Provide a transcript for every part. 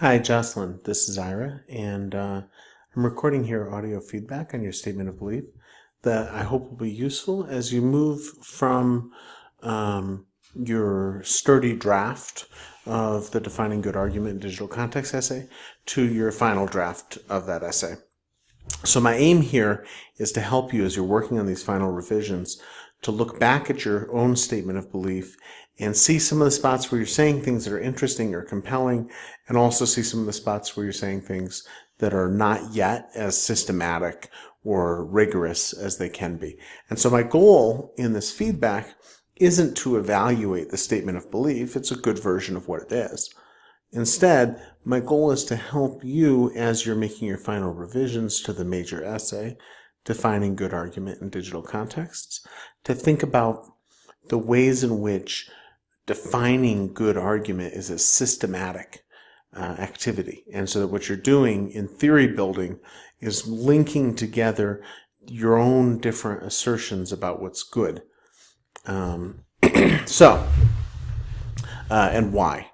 Hi, Jocelyn. This is Ira, and I'm recording here audio feedback on your statement of belief that I hope will be useful as you move from your sturdy draft of the Defining Good Argument in Digital Context essay to your final draft of that essay. So my aim here is to help you as you're working on these final revisions to look back at your own statement of belief and see some of the spots where you're saying things that are interesting or compelling, and also see some of the spots where you're saying things that are not yet as systematic or rigorous as they can be. And so my goal in this feedback isn't to evaluate the statement of belief. It's a good version of what it is. Instead, my goal is to help you as you're making your final revisions to the major essay, Defining Good Argument in Digital Contexts, to think about the ways in which defining good argument is a systematic activity. And so that what you're doing in theory building is linking together your own different assertions about what's good. And why.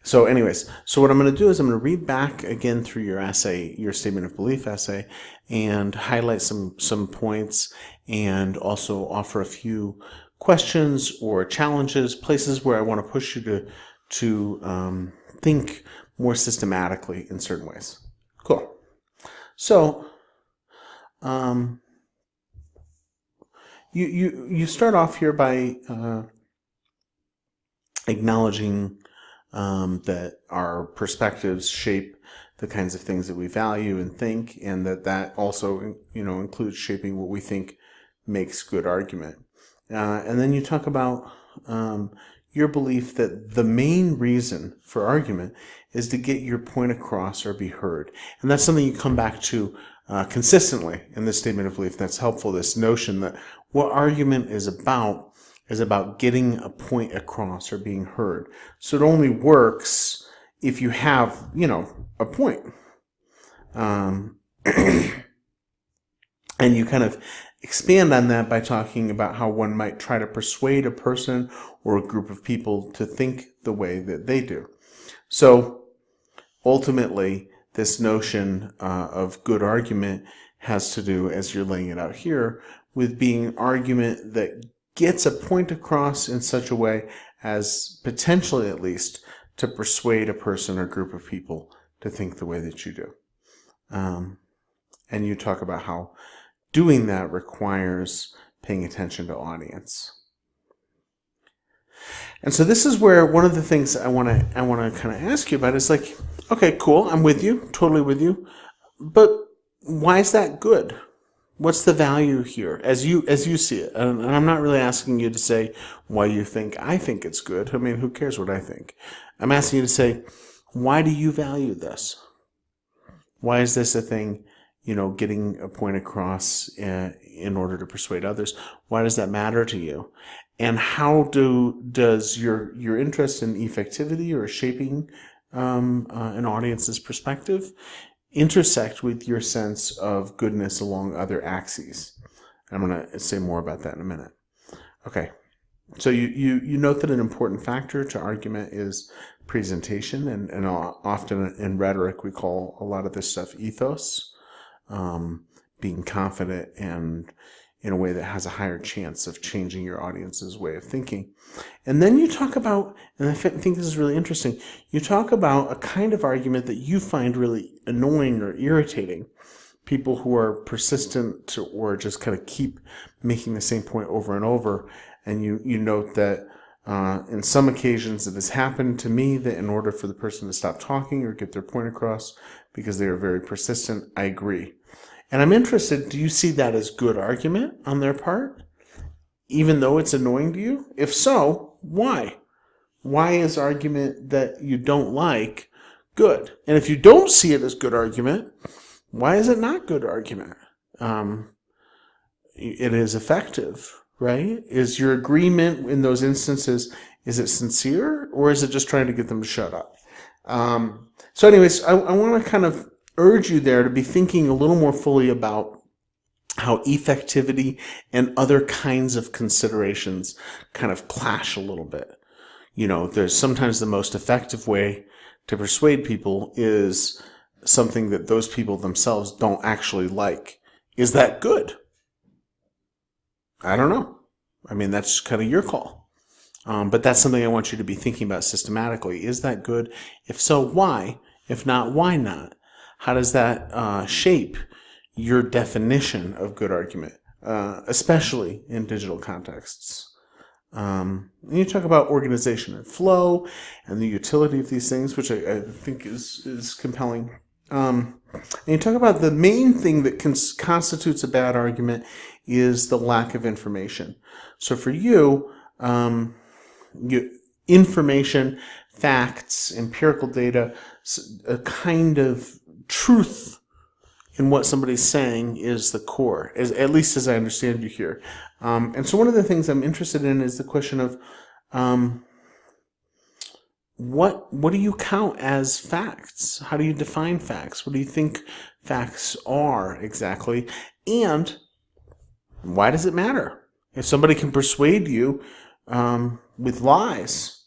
So anyways, so what I'm going to do is I'm going to read back again through your essay, your statement of belief essay, and highlight some points and also offer a few questions or challenges, places where I want to push you to think more systematically in certain ways. Cool. So you start off here by acknowledging that our perspectives shape the kinds of things that we value and think, and that also includes shaping what we think makes good argument. And then you talk about your belief that the main reason for argument is to get your point across or be heard. And that's something you come back to consistently in this statement of belief that's helpful, this notion that what argument is about getting a point across or being heard. So it only works if you have, a point. And you kind of expand on that by talking about how one might try to persuade a person or a group of people to think the way that they do. So ultimately, this notion of good argument has to do, as you're laying it out here, with being an argument that gets a point across in such a way as potentially at least to persuade a person or group of people to think the way that you do. And you talk about how doing that requires paying attention to audience. And so this is where one of the things I want to kind of ask you about is like, okay, cool, I'm with you, totally with you, but why is that good? What's the value here as you see it? And I'm not really asking you to say why you think I think it's good. I mean, who cares what I think? I'm asking you to say, why do you value this? Why is this a thing, getting a point across in order to persuade others? Why does that matter to you? And how does your interest in effectivity or shaping an audience's perspective intersect with your sense of goodness along other axes? I'm going to say more about that in a minute. Okay, so you note that an important factor to argument is presentation, and often in rhetoric we call a lot of this stuff ethos, being confident and in a way that has a higher chance of changing your audience's way of thinking. And then you talk about, and I think this is really interesting, you talk about a kind of argument that you find really annoying or irritating. People who are persistent or just kind of keep making the same point over and over. And you note that in some occasions it has happened to me that in order for the person to stop talking or get their point across because they are very persistent, I agree. And I'm interested, do you see that as good argument on their part, even though it's annoying to you? If so, why? Why is argument that you don't like good? And if you don't see it as good argument, why is it not good argument? It is effective, right? Is your agreement in those instances, is it sincere, or is it just trying to get them to shut up? So anyways, I want to kind of urge you there to be thinking a little more fully about how effectivity and other kinds of considerations kind of clash a little bit. There's sometimes the most effective way to persuade people is something that those people themselves don't actually like. Is that good? I don't know. I mean, that's kind of your call. But that's something I want you to be thinking about systematically. Is that good? If so, why? If not, why not? How does that shape your definition of good argument, especially in digital contexts? You talk about organization and flow and the utility of these things, which I think is compelling. And you talk about the main thing that constitutes a bad argument is the lack of information. So for you, information, facts, empirical data, a kind of truth in what somebody's saying is the core, at least as I understand you here. And so one of the things I'm interested in is the question of what do you count as facts? How do you define facts? What do you think facts are exactly? And why does it matter? If somebody can persuade you with lies,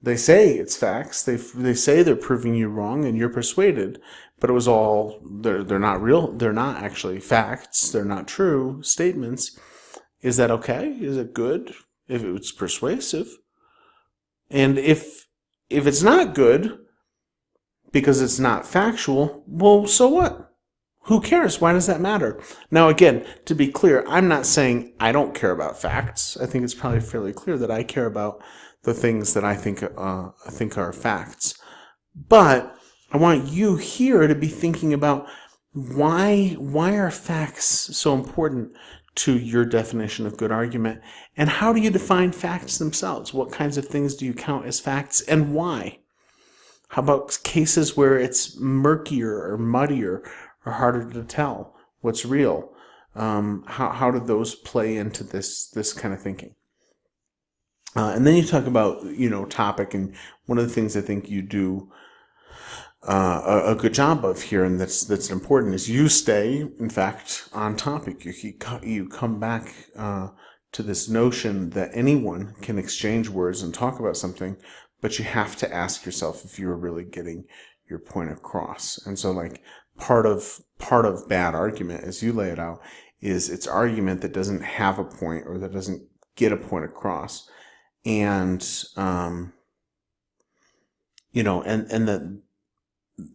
they say it's facts. They say they're proving you wrong, and you're persuaded. But it was all they're not real. They're not actually facts. They're not true statements. Is that okay? Is it good if it's persuasive? And if it's not good because it's not factual, well, so what? Who cares? Why does that matter? Now, again, to be clear, I'm not saying I don't care about facts. I think it's probably fairly clear that I care about the things that I think are facts. But I want you here to be thinking about why are facts so important to your definition of good argument, and how do you define facts themselves? What kinds of things do you count as facts, and why? How about cases where it's murkier or muddier or harder to tell what's real? How do those play into this kind of thinking? And then you talk about topic, and one of the things I think you do a good job of here, and that's important, is you stay, in fact, on topic. You come back to this notion that anyone can exchange words and talk about something, but you have to ask yourself if you're really getting your point across. And so, like, part of bad argument, as you lay it out, is it's argument that doesn't have a point or that doesn't get a point across, and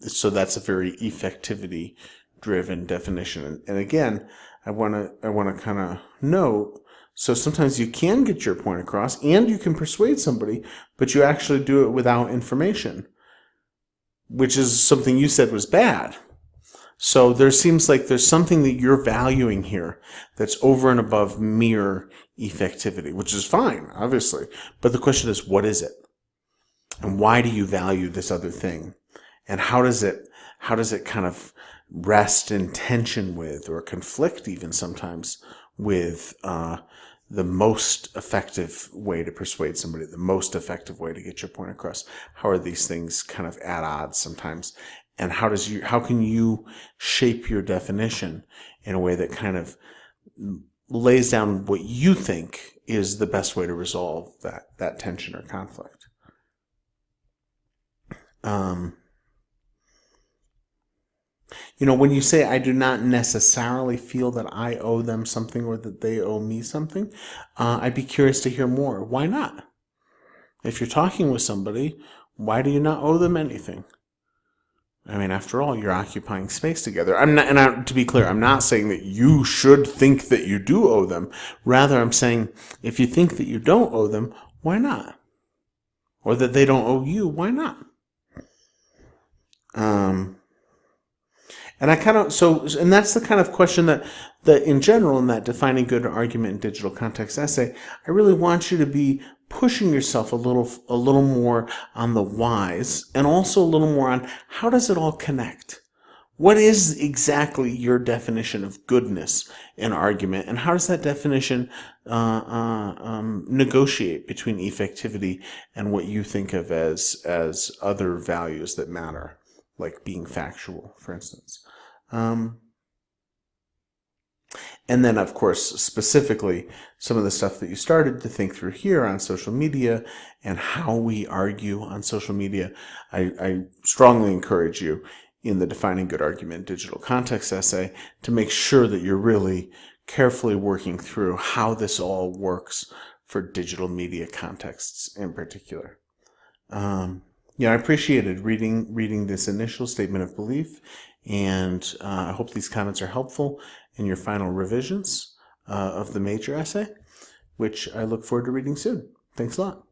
so that's a very effectivity driven definition. And again, I want to kind of note, so sometimes you can get your point across and you can persuade somebody, but you actually do it without information, which is something you said was bad. So there seems like there's something that you're valuing here that's over and above mere effectivity, which is fine, obviously. But the question is, what is it? And why do you value this other thing? And how does it kind of rest in tension with, or conflict even sometimes with, the most effective way to persuade somebody, the most effective way to get your point across? How are these things kind of at odds sometimes? And how can you shape your definition in a way that kind of lays down what you think is the best way to resolve that tension or conflict? When you say, I do not necessarily feel that I owe them something or that they owe me something, I'd be curious to hear more. Why not? If you're talking with somebody, why do you not owe them anything? I mean, after all, you're occupying space together. To be clear, I'm not saying that you should think that you do owe them. Rather, I'm saying, if you think that you don't owe them, why not? Or that they don't owe you, why not? And that's the kind of question that in general, in that defining good argument in digital context essay, I really want you to be pushing yourself a little more on the whys, and also a little more on how does it all connect? What is exactly your definition of goodness in argument, and how does that definition negotiate between effectivity and what you think of as other values that matter, like being factual, for instance? And then, of course, specifically, some of the stuff that you started to think through here on social media and how we argue on social media. I strongly encourage you in the Defining Good Argument digital context essay to make sure that you're really carefully working through how this all works for digital media contexts in particular. I appreciated reading this initial statement of belief, and I hope these comments are helpful in your final revisions of the major essay, which I look forward to reading soon. Thanks a lot.